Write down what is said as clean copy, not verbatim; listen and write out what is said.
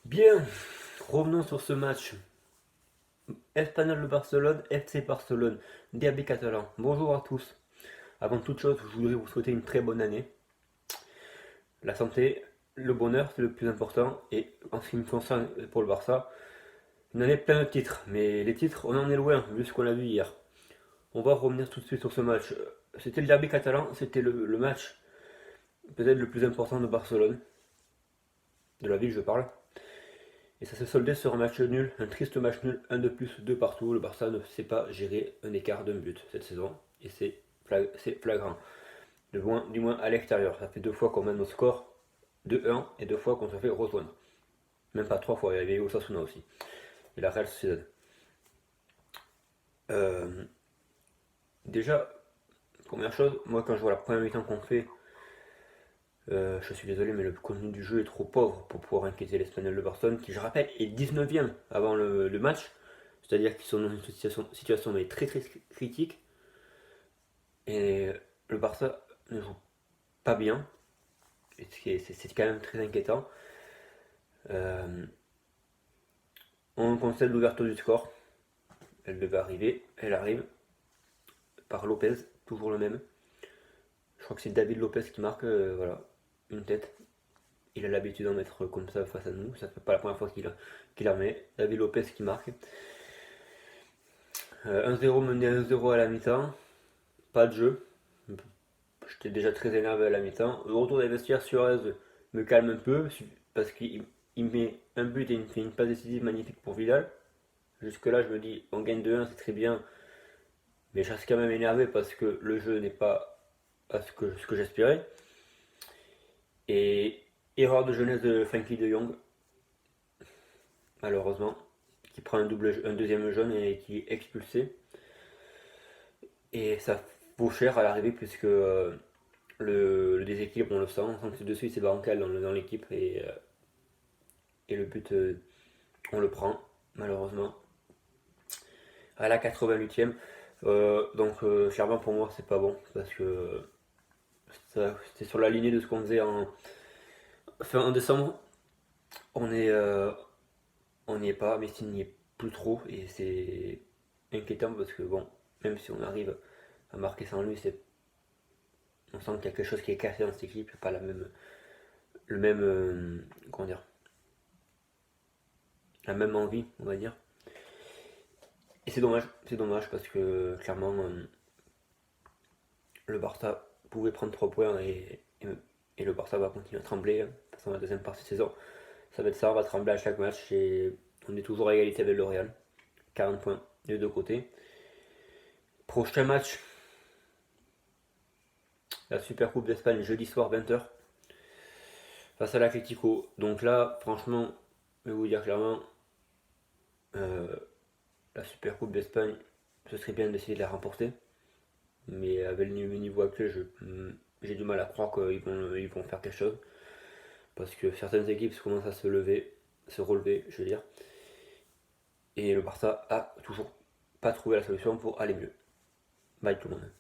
Bien, revenons sur ce match. Espagnol de Barcelone, FC Barcelone, derby catalan. Bonjour à tous. Avant toute chose, je voudrais vous souhaiter une très bonne année. La santé, le bonheur, c'est le plus important. Et en ce qui me concerne pour le Barça, une année pleine de titres. Mais les titres, on en est loin, vu ce qu'on a vu hier. On va revenir tout de suite sur ce match. C'était le derby catalan, c'était le match peut-être le plus important de Barcelone, de la ville je parle. Et ça s'est soldé sur un match nul, un triste match nul, un de plus, deux partout. Le Barça ne sait pas gérer un écart d'un but cette saison. Et c'est flagrant. Du moins à l'extérieur. Ça fait deux fois qu'on mène au score de 1 et deux fois qu'on se fait rejoindre. Même pas trois fois, il y avait Osasuna aussi. Et la Real Sociedad. Euh, Déjà, première chose, moi quand je vois la première mi-temps qu'on fait, je suis désolé, mais le contenu du jeu est trop pauvre pour pouvoir inquiéter l'Espagnol de Barcelone, qui, je rappelle, est 19e avant le match. C'est-à-dire qu'ils sont dans une situation mais très très critique. Et le Barça ne joue pas bien. Et c'est quand même très inquiétant. Euh, on concède l'ouverture du score. Elle devait arriver. Elle arrive par Lopez, toujours le même. Je crois que c'est David Lopez qui marque. Voilà, une tête. Il a l'habitude d'en mettre comme ça face à nous. Ça fait pas la première fois qu'il en met. David Lopez qui marque. 1-0 mené 1-0 à la mi-temps. Pas de jeu. J'étais déjà très énervé à la mi-temps. Le retour des vestiaires, Suarez me calme un peu parce qu'il met un but et il fait une passe décisive magnifique pour Vidal. Jusque-là, je me dis, on gagne 2-1, c'est très bien. Mais je reste quand même énervé parce que le jeu n'est pas à ce que j'espérais. Et erreur de jeunesse de Frankie de Jong, malheureusement, qui prend un deuxième jaune et qui est expulsé. Et ça vaut cher à l'arrivée puisque le déséquilibre, on le sent. On sent que de suite c'est bancal dans l'équipe et le but, on le prend, malheureusement. À la 88e. Clairement pour moi, c'est pas bon parce que c'était sur la lignée de ce qu'on faisait en décembre. On est, euh, on n'y est pas, Messi n'y est plus trop et c'est inquiétant parce que bon, même si on arrive à marquer sans lui, on sent qu'il y a quelque chose qui est cassé dans cette équipe, pas le même, comment dire, la même envie, on va dire. Et c'est dommage parce que clairement le Barça pouvait prendre 3 points et le Barça va continuer à trembler dans la deuxième partie de saison. Ça va être ça, on va trembler à chaque match et on est toujours à égalité avec le Real. 40 points des deux côtés. Prochain match, la Super Coupe d'Espagne jeudi soir 20h face à l'Atlético. Donc là, franchement, je vais vous dire clairement, euh, la Super Coupe d'Espagne, ce serait bien d'essayer de la remporter. Mais avec le niveau actuel, j'ai du mal à croire qu'ils vont faire quelque chose. Parce que certaines équipes commencent à se relever, je veux dire. Et le Barça a toujours pas trouvé la solution pour aller mieux. Bye tout le monde.